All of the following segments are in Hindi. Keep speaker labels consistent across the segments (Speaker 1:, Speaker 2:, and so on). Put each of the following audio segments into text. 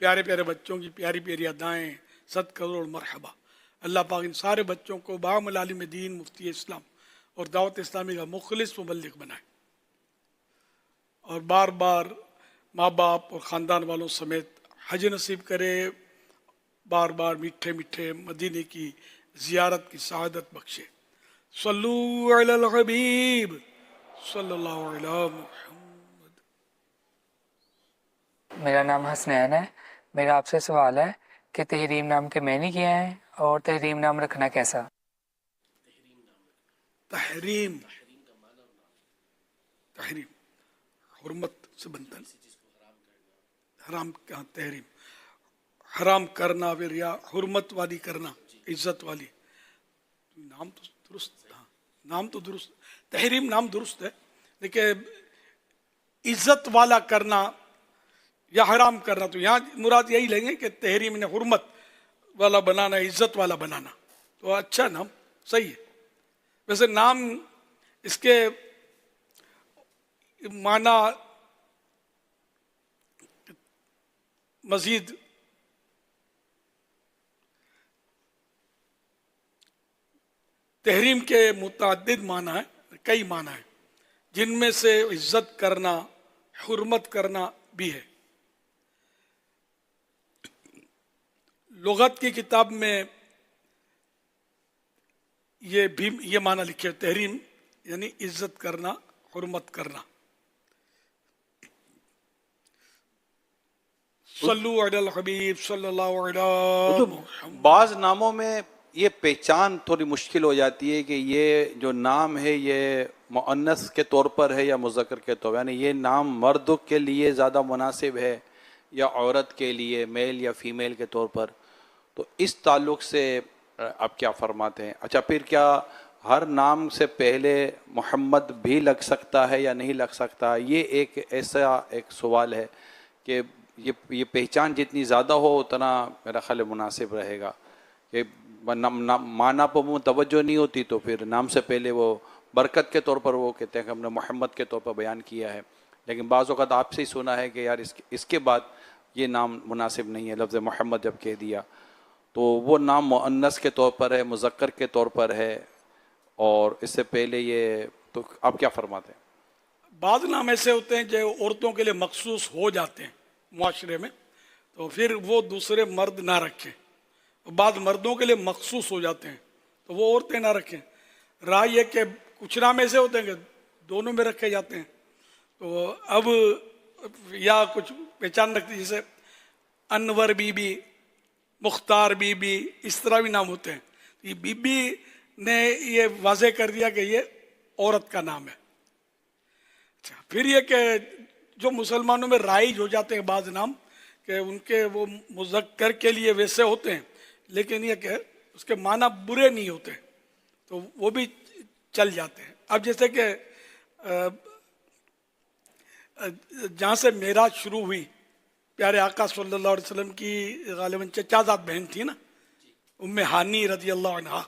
Speaker 1: प्यारे प्यारे बच्चों की प्यारी प्यारी अदाएँ, 7 करोड़ मरहबा। अल्लाह पाक इन सारे बच्चों को बामल आलिम दीन, मुफ्ती इस्लाम और दावत इस्लामी का मुखलिस मुबल्लिग बनाए और बार बार माँ बाप और ख़ानदान वालों समेत हज नसीब करे, बार बार मीठे मीठे मदीने की ज़ियारत की सआदत बख्शे। सल्लू अलल हबीब सल्लल्लाहु अलैहि मुहम्मद।
Speaker 2: मेरा नाम हसनैन है। मेरा आपसे सवाल है कि तहरीम नाम के मैंने किया है और तहरीम नाम रखना कैसा?
Speaker 1: तहरीम, तहरीम हुर्मत से बनता है, हराम का तहरीम, हराम करना फिर या हुर्मत वाली करना, इज्जत वाली। नाम तो दुरुस्त, हाँ नाम तो दुरुस्त, तहरीम नाम दुरुस्त है, लेकिन इज्जत वाला करना या हराम करना तो यहाँ मुराद यही लेंगे कि तहरीम ने हुर्मत वाला बनाना, इज्जत वाला बनाना, तो अच्छा नाम सही है। वैसे नाम इसके माना मजीद तहरीम के मुतअद्दिद माना है, कई माना है, जिनमें से इज्जत करना, हुर्मत करना भी है। लुगत की किताब में ये माना लिखे, तहरीम यानी इज्जत करना, हुर्मत करना। सल्लु अलल हबीब सल्लल्लाहु अलैहि
Speaker 3: तो
Speaker 1: मुहम्मद।
Speaker 3: बाज नामों में ये पहचान थोड़ी मुश्किल हो जाती है कि ये जो नाम है ये मुअन्नस के तौर पर है या मुज़क्कर के तौर पर, यानी ये नाम मर्द के लिए ज़्यादा मुनासिब है या औरत के लिए, मेल या फीमेल के तौर पर, तो इस ताल्लुक़ से आप क्या फरमाते हैं? अच्छा, फिर क्या हर नाम से पहले मोहम्मद भी लग सकता है या नहीं लग सकता? ये एक ऐसा एक सवाल है कि ये पहचान जितनी ज़्यादा हो उतना मेरा ख्याल मुनासिब रहेगा कि माना पर वो तवज्जो नहीं होती तो फिर नाम से पहले वो बरकत के तौर पर वो कहते हैं कि हमने मोहम्मद के तौर पर बयान किया है, लेकिन बाज़ वक़्त आपसे ही सुना है कि यार इसके बाद ये नाम मुनासिब नहीं है, लफ्ज़ मोहम्मद जब कह दिया तो वो नाम मुअन्नस के तौर पर है, मुज़क्कर के तौर पर है, और इससे पहले ये, तो आप क्या फरमाते हैं?
Speaker 1: बाद नाम ऐसे होते हैं जो औरतों के लिए मखसूस हो जाते हैं मुआशरे में, तो फिर वो दूसरे मर्द ना रखें, बाद मर्दों के लिए मखसूस हो जाते हैं तो वो औरतें ना रखें। राय ये कि कुछ नाम ऐसे होते हैं कि दोनों में रखे जाते हैं, तो अब या कुछ पहचान रखती, जैसे अनवर बीबी, मुख्तार बीबी, इस तरह भी नाम होते हैं। ये बीबी ने ये वाजे कर दिया कि ये औरत का नाम है। अच्छा, फिर ये कि जो मुसलमानों में राइज हो जाते हैं बाज नाम कि उनके वो मुज़क्कर के लिए वैसे होते हैं, लेकिन ये कि उसके माना बुरे नहीं होते, तो वो भी चल जाते हैं। अब जैसे कि जहाँ से मेराज शुरू हुई, प्यारे आका सल्लल्लाहु अलैहि वसल्लम की गालिबन चचाजाद बहन थी ना, उम्मे हानी रज़ी अल्लाह अन्हा,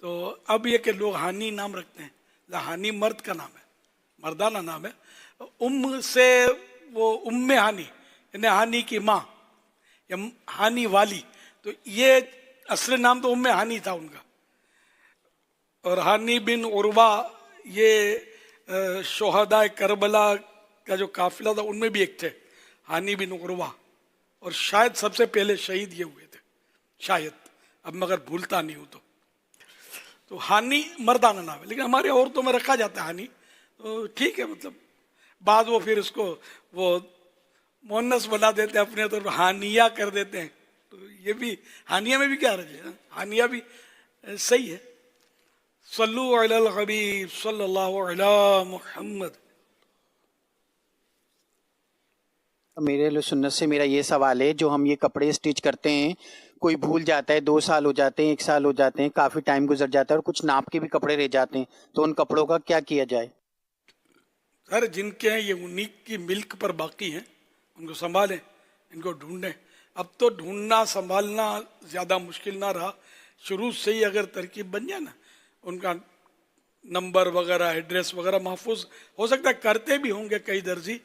Speaker 1: तो अब ये कि लोग हानी नाम रखते हैं, हानी मर्द का नाम है, मर्दाना नाम है। से वो उम्मे हानी यानी हानी की माँ या हानी वाली, तो ये असली नाम तो उम्मे हानी था उनका। और हानी बिन उर्वा ये शोहदा करबला का जो काफिला था उनमें भी एक थे, हानी बिन उर्वा, और शायद सबसे पहले शहीद ये हुए थे, शायद, अब मगर भूलता नहीं हूँ तो हानी मर्दाना नाम है, लेकिन हमारे औरतों में रखा जाता है हानी, तो ठीक है। मतलब बाद वो फिर उसको वो मुअन्नस बना देते हैं अपने तौर पर, हानिया कर देते हैं, तो ये भी हानिया में भी क्या रहे, हानिया भी सही है। सल्लु अलल हबीब सल्लल्लाहु अलैहि मुहम्मद।
Speaker 4: मेरे लिए सुन्नत से मेरा ये सवाल है, जो हम ये कपड़े स्टिच करते हैं, कोई भूल जाता है, 2 साल हो जाते हैं, 1 साल हो जाते हैं, काफ़ी टाइम गुजर जाता है और कुछ नाप के भी कपड़े रह जाते हैं, तो उन कपड़ों का क्या किया जाए?
Speaker 1: सर जिनके हैं ये उन्हीं की मिल्क पर बाकी हैं, उनको संभालें, इनको ढूंढें। अब तो ढूंढना संभालना ज़्यादा मुश्किल ना रहा, शुरू से ही अगर तरकीब बन जाए ना, उनका नंबर वगैरह, एड्रेस वगैरह महफूज हो सकता है, करते भी होंगे कई दर्जी,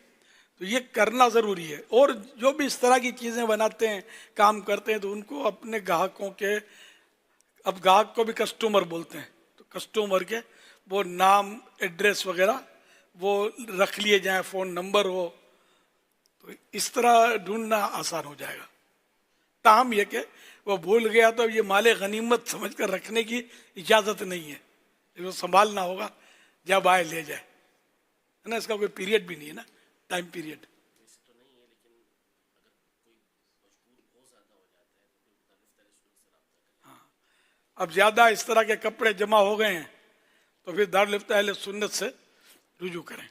Speaker 1: तो ये करना ज़रूरी है। और जो भी इस तरह की चीज़ें बनाते हैं, काम करते हैं, तो उनको अपने ग्राहकों के, अब ग्राहक को भी कस्टमर बोलते हैं, तो कस्टमर के वो नाम, एड्रेस वगैरह वो रख लिए जाए, फ़ोन नंबर हो, तो इस तरह ढूंढना आसान हो जाएगा। ताहम यह कि वो भूल गया तो ये माले गनीमत समझ कर रखने की इजाज़त नहीं है, इसको संभालना होगा, जब आए ले जाए, है ना। इसका कोई पीरियड भी नहीं है ना, टाइम पीरियड। हाँ, अब ज़्यादा इस तरह के कपड़े जमा हो गए हैं तो फिर दारुल इफ्ता अहले सुन्नत से रुजू करें,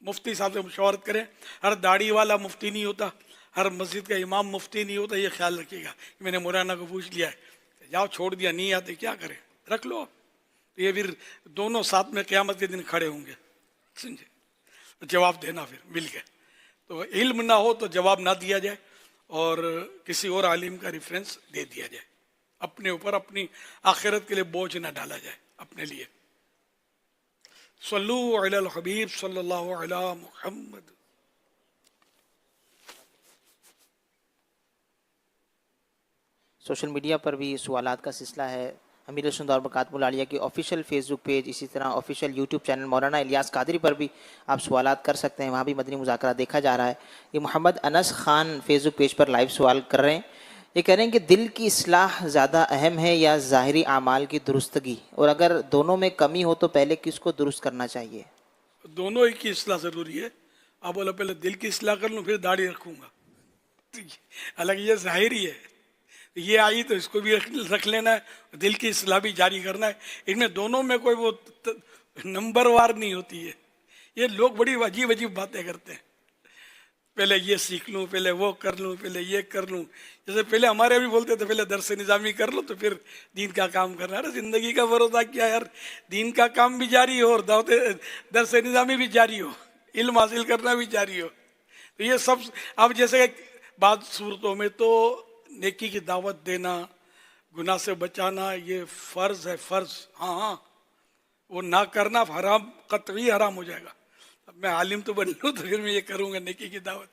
Speaker 1: मुफ्ती साहब से मुशावरत करें। हर दाढ़ी वाला मुफ्ती नहीं होता, हर मस्जिद का इमाम मुफ्ती नहीं होता, ये ख्याल रखिएगा। मैंने मौलाना को पूछ लिया है, जाओ छोड़ दिया, नहीं आते क्या करें, रख लो। तो ये फिर दोनों साथ में क़यामत के दिन खड़े होंगे, समझे, जवाब देना फिर मिल के। तो इल्म ना हो तो जवाब ना दिया जाए और किसी और आलिम का रेफरेंस दे दिया जाए, अपने ऊपर अपनी आखिरत के लिए बोझ ना डाला जाए अपने लिए। सल्लु अलल हबीब सल्लल्लाहु अला मुहम्मद।
Speaker 5: सोशल मीडिया पर भी सवालात का सिलसिला है। अमीर सुन्नत और बरकातुहु आलिया की ऑफिशियल फेसबुक पेज, इसी तरह ऑफिशियल यूट्यूब चैनल मौलाना इलियास कादरी पर भी आप सवालात कर सकते हैं, वहाँ भी मदनी मुज़ाकरा देखा जा रहा है। ये मोहम्मद अनस खान फेसबुक पेज पर लाइव सवाल कर रहे हैं, ये कह रहे हैं कि दिल की इस्लाह ज़्यादा अहम है या ज़ाहिरी आमाल की दुरुस्तगी, और अगर दोनों में कमी हो तो पहले किसको दुरुस्त करना चाहिए?
Speaker 1: दोनों ही की इस्लाह ज़रूरी है। आप बोला पहले दिल की इस्लाह कर लूँ फिर दाढ़ी रखूँगा, हालांकि ये ज़ाहिरी है, ये आई तो इसको भी रख लेना है, दिल की इस्लाह भी जारी करना है। इनमें दोनों में कोई वो नंबरवार नहीं होती है। ये लोग बड़ी अजीब अजीब बातें करते हैं, पहले ये सीख लूँ, पहले वो कर लूँ, पहले ये कर लूँ। जैसे पहले हमारे भी बोलते थे पहले दरस निज़ामी कर लो तो फिर दीन का काम करना। अरे ज़िंदगी का भरोसा क्या यार, दीन का काम भी जारी हो और दावत दरस निज़ामी भी जारी हो, इल्म हासिल करना भी जारी हो। तो ये सब अब जैसे बाद सूरतों में तो नेकी की दावत देना, गुनाह से बचाना, ये फ़र्ज़ है, फ़र्ज़। हाँ हाँ, वो ना करना हराम, कतई हराम हो जाएगा। अब मैं आलिम तो बन लूँ तो फिर मैं ये करूँगा नेकी की दावत।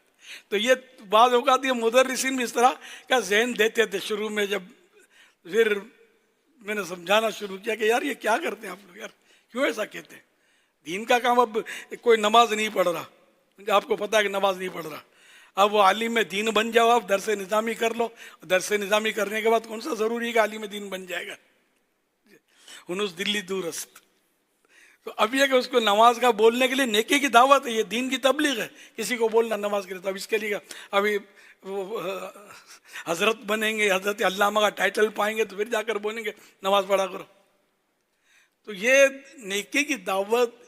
Speaker 1: तो ये बाज़ औक़ात ये मुदर्रिसीन भी इस तरह का ज़हन देते थे शुरू में, जब फिर मैंने समझाना शुरू किया कि यार ये क्या करते हैं आप लोग, यार क्यों ऐसा कहते हैं। दीन का काम, अब कोई नमाज नहीं पढ़ रहा, आपको पता है कि नमाज नहीं पढ़ रहा, अब वो आलिम में दीन बन जाओ, आप दरस निज़ामी कर लो। दरस निज़ामी करने के बाद कौन सा ज़रूरी है कि आलिम में दीन बन जाएगा, उनुस दिल्ली दूरस्त। तो अब ये कि उसको नमाज का बोलने के लिए नेकी की दावत है, ये दीन की तबलीग है, किसी को बोलना नमाज के लिए। तो अब इसके लिए अभी वो हज़रत बनेंगे, हज़रत अल्लामा का टाइटल पाएंगे तो फिर जाकर बोलेंगे नमाज पढ़ा करो। तो ये नेकी की दावत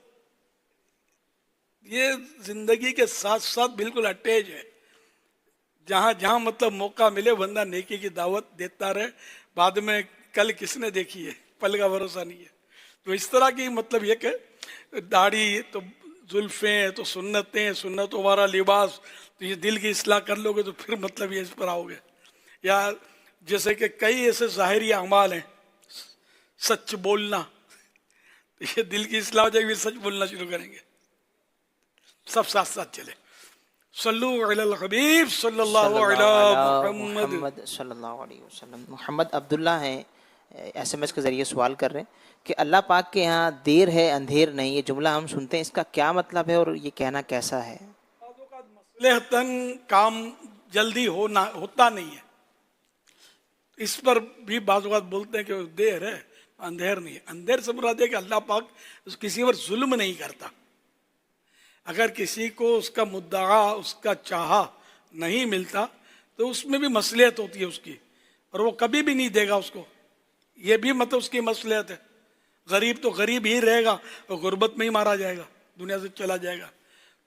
Speaker 1: ये ज़िंदगी के साथ साथ बिल्कुल अटैच है। जहाँ जहाँ मतलब मौका मिले बंदा नेकी की दावत देता रहे, बाद में कल किसने देखी है, पल का भरोसा नहीं है। तो इस तरह की मतलब ये कि दाढ़ी तो जुल्फ़ें तो सुन्नतें, सुन्नतों वाला लिबास, तो ये दिल की इस्लाह कर लोगे तो फिर मतलब ये इस पर आओगे। या जैसे कि कई ऐसे ज़ाहिरी अमाल हैं, सच बोलना, तो ये दिल की इस्लाह हो जाएगी, फिर सच बोलना शुरू करेंगे, सब साथ साथ चले। सल्लु अलल हबीब सल्लल्लाहु अलैहि
Speaker 5: मुहम्मद सल्लल्लाहु अलैहि वसल्लम। मोहम्मद अब्दुल्ला हैं, SMS के ज़रिए सवाल कर रहे हैं कि अल्लाह पाक के यहाँ देर है अंधेर नहीं, ये जुमला हम सुनते हैं, इसका क्या मतलब है और ये कहना कैसा है?
Speaker 1: मसलहतन काम जल्दी होता नहीं है, इस पर भी बाज़ औक़ात बोलते हैं कि देर है अंधेर नहीं है। अंधेर से मुराद है कि अल्लाह पाक किसी पर जुल्म नहीं करता। अगर किसी को उसका मुद्दा, उसका चाहा नहीं मिलता तो उसमें भी मसलहत होती है उसकी, और वो कभी भी नहीं देगा उसको, ये भी मतलब उसकी मसलहत है। गरीब तो गरीब ही रहेगा और गुर्बत में ही मारा जाएगा, दुनिया से चला जाएगा।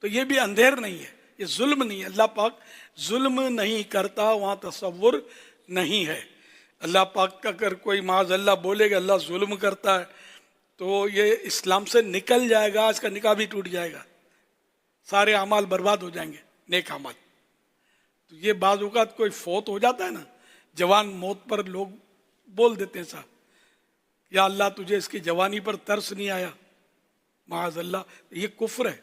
Speaker 1: तो ये भी अंधेर नहीं है, ये जुल्म नहीं है। अल्लाह पाक जुल्म नहीं करता, वहाँ तसव्वुर नहीं है। अल्लाह पाक का अगर कोई माज़ अल्लाह बोलेगा अल्लाह जुल्म करता है तो ये इस्लाम से निकल जाएगा, इसका निकाह भी टूट जाएगा, सारे अमाल बर्बाद हो जाएंगे, नेक अमाल। तो ये बाज़ औक़ात कोई फौत हो जाता है ना, जवान मौत पर लोग बोल देते हैं साहब, या अल्लाह तुझे इसकी जवानी पर तरस नहीं आया, माज़ अल्लाह, ये कुफ्र है।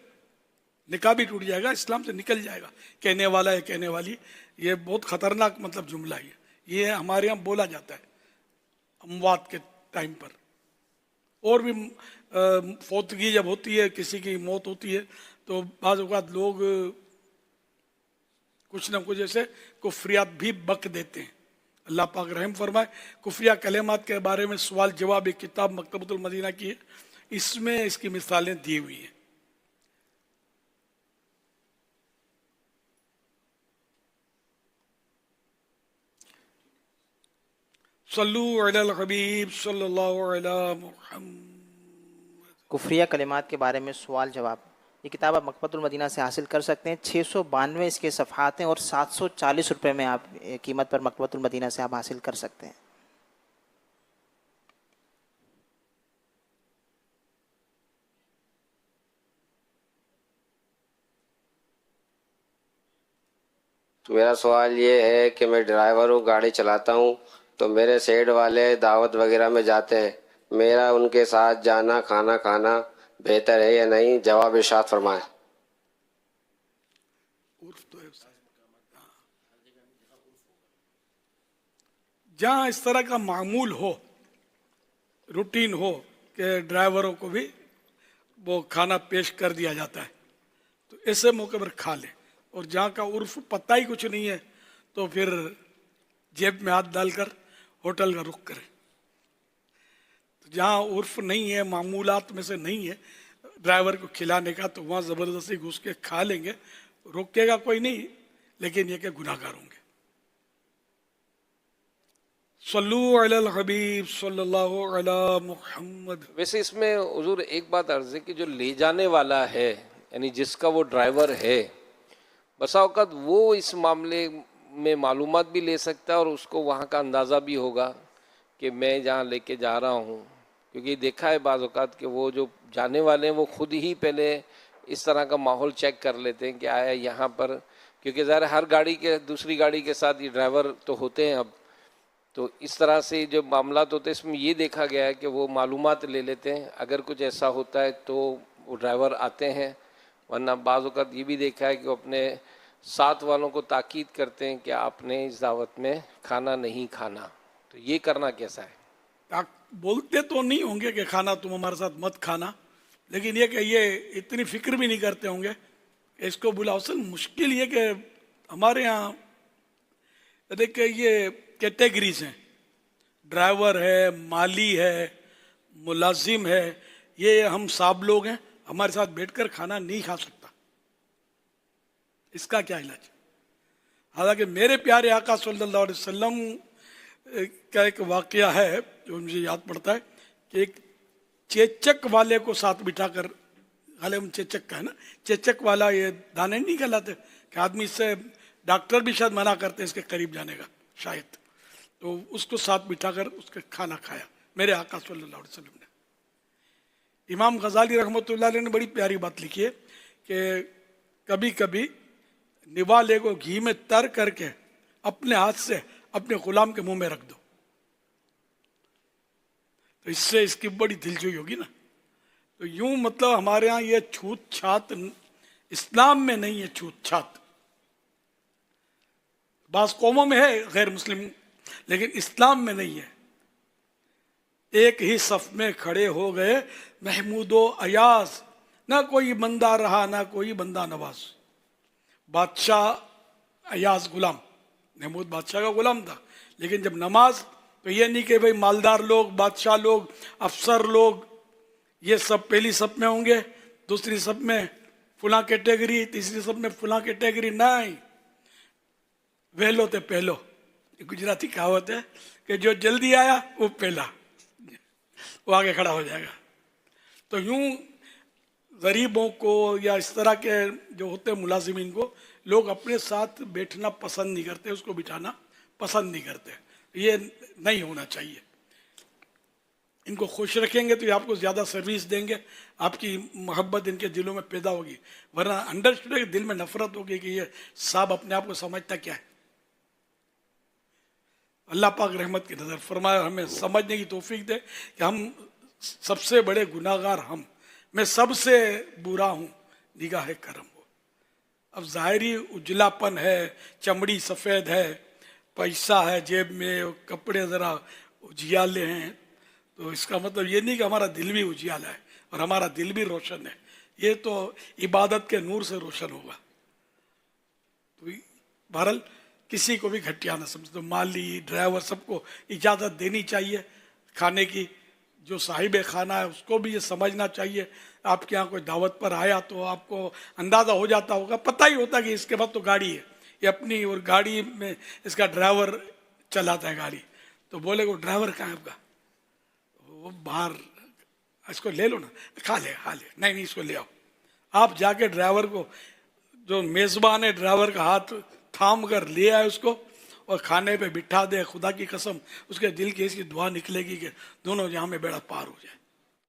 Speaker 1: निकाह भी टूट जाएगा, इस्लाम से निकल जाएगा। कहने वाला है, कहने वाली, ये बहुत खतरनाक मतलब जुमला है। ये हमारे यहाँ बोला जाता है अमवात के टाइम पर। और भी फौतगी जब होती है, किसी की मौत होती है, तो बाज़ औक़ात लोग कुछ न कुछ ऐसे कुफ्रियात भी बक देते हैं। अल्लाह पाक रहम फरमाए। कुफ्रिया कलेमात के बारे में सवाल जवाब एक किताब मकतबतुल मदीना की है, इसमें इसकी मिसालें दी हुई हैं। सल्लू अलल हबीब सल्लल्लाहु अलैहि मुहम्मद।
Speaker 5: कुफ्रिया कलिमात के बारे में सवाल जवाब, ये किताब आप मकतबतुल मदीना से हासिल कर सकते हैं। 692 इसके सफ़हात हैं और 740 रुपये में आप कीमत पर मकतबतुल मदीना से आप हासिल कर सकते हैं।
Speaker 6: तो मेरा सवाल ये है कि मैं ड्राइवर हूँ, गाड़ी चलाता हूँ, तो मेरे सेठ वाले दावत वगैरह में जाते हैं, मेरा उनके साथ जाना, खाना खाना बेहतर है या नहीं? जवाब इरशाद फरमाएं।
Speaker 1: जहाँ इस तरह का मामूल हो, रूटीन हो कि ड्राइवरों को भी वो खाना पेश कर दिया जाता है, तो ऐसे मौके पर खा लें। और जहाँ का उर्फ पता ही कुछ नहीं है, तो फिर जेब में हाथ डालकर होटल का रुख करें। तो जहाँ उर्फ नहीं है, मामूलात में से नहीं है ड्राइवर को खिलाने का, तो वहाँ ज़बरदस्ती घुस के खा लेंगे, रोकेगा कोई नहीं, लेकिन ये कि गुनाहगार होंगे। सल्लू अलल हबीब सल्लल्लाहु अला मुहम्मद।
Speaker 7: वैसे इसमें हुजूर एक बात अर्ज़ है कि जो ले जाने वाला है, यानी जिसका वो ड्राइवर है, बसा औक़ात वो इस मामले में मालूमात भी ले सकता है और उसको वहाँ का अंदाज़ा भी होगा कि मैं जहाँ लेके जा रहा हूँ। क्योंकि देखा है बाज़ औक़ात कि वो जो जाने वाले हैं वो खुद ही पहले इस तरह का माहौल चेक कर लेते हैं कि आया यहाँ पर, क्योंकि ज़ाहिर हर गाड़ी के दूसरी गाड़ी के साथ ये ड्राइवर तो होते हैं अब, तो इस तरह से जो मामलात होते हैं इसमें ये देखा गया है कि वो मालूमात ले लेते हैं। अगर कुछ ऐसा होता है तो वो ड्राइवर आते हैं, वरना बाज़ औक़ात ये भी देखा है कि वो अपने साथ वालों को ताकीद करते हैं कि आपने इस दावत में खाना नहीं खाना। तो ये करना कैसा है?
Speaker 1: बोलते तो नहीं होंगे कि खाना तुम हमारे साथ मत खाना, लेकिन ये कि ये इतनी फिक्र भी नहीं करते होंगे इसको बुलाओ। असल मुश्किल ये कि हमारे यहाँ देखिए ये कैटेगरीज हैं, ड्राइवर है, माली है, मुलाजिम है, ये हम साहब लोग हैं, हमारे साथ बैठकर खाना नहीं खा सकता। इसका क्या इलाज? हालांकि मेरे प्यारे आका सल्लल्लाहु अलैहि वसल्लम का एक वाकया है जो मुझे याद पड़ता है कि एक चेचक वाले को साथ बिठाकर, हालांकि चेचक का है ना, चेचक वाला ये दाने नहीं कहलाते कि आदमी, इससे डॉक्टर भी शायद मना करते हैं इसके करीब जाने का शायद, तो उसको साथ बिठाकर उसके खाना खाया मेरे आका सल्लल्लाहु अलैहि वसल्लम ने। इमाम गजाली रहमतुल्लाह अलैह ने बड़ी प्यारी बात लिखी है कि कभी कभी निवाले को घी में तर करके अपने हाथ से अपने गुलाम के मुंह में रख दो, तो इससे इसकी बड़ी दिलजोई होगी ना। तो यूं मतलब हमारे यहाँ ये छूत छात इस्लाम में नहीं है। छूत छात बास कौमों में है, गैर मुस्लिम, लेकिन इस्लाम में नहीं है। एक ही सफ में खड़े हो गए महमूदो अयाज, ना कोई बंदा रहा ना कोई बंदा नवाज। बादशाह अयाज गुलाम, महमूद बादशाह का गुलाम था, लेकिन जब नमाज, तो ये नहीं कि भाई मालदार लोग, बादशाह लोग, अफसर लोग ये सब पहली सब में होंगे, दूसरी सब में फुला कैटेगरी, तीसरी सब में फुला कैटेगरी, नहीं। वहलो ते पहलो, गुजराती कहावत है कि जो जल्दी आया वो पहला, वो आगे खड़ा हो जाएगा। तो यूं गरीबों को या इस तरह के जो होते हैं मुलाजिमीन को लोग अपने साथ बैठना पसंद नहीं करते, उसको बिठाना पसंद नहीं करते। ये नहीं होना चाहिए। इनको खुश रखेंगे तो ये आपको ज़्यादा सर्विस देंगे, आपकी मोहब्बत इनके दिलों में पैदा होगी, वरना अंडरस्टूड दिल में नफरत होगी कि ये साहब अपने आप को समझता क्या है। अल्लाह पाक रहमत की नज़र फरमाए, हमें समझने की तौफीक दे कि हम सबसे बड़े गुनाहगार हम, मैं सबसे बुरा हूँ, निगाह करम हो। अब ज़ाहिरी उजलापन है, चमड़ी सफ़ेद है, पैसा है जेब में, कपड़े ज़रा उजियाले हैं, तो इसका मतलब ये नहीं कि हमारा दिल भी उजियाला है और हमारा दिल भी रोशन है। ये तो इबादत के नूर से रोशन होगा। तो बहरहाल किसी को भी घटिया ना समझो, माली ड्राइवर सबको इजाज़त देनी चाहिए खाने की। जो साहिब खाना है उसको भी ये समझना चाहिए, आपके यहाँ कोई दावत पर आया तो आपको अंदाज़ा हो जाता होगा, पता ही होता कि इसके बाद तो गाड़ी है, ये अपनी, और गाड़ी में इसका ड्राइवर चलाता है गाड़ी, तो बोले वो ड्राइवर कहाँ है आपका, वो बाहर, इसको ले लो ना, खा ले, नहीं इसको ले आओ। आप जाके ड्राइवर को, जो मेज़बान है ड्राइवर का हाथ थाम कर ले आए उसको और खाने पे बिठा दे, खुदा की कसम उसके दिल की इसकी दुआ निकलेगी कि दोनों जहाँ में बेड़ा पार हो जाए।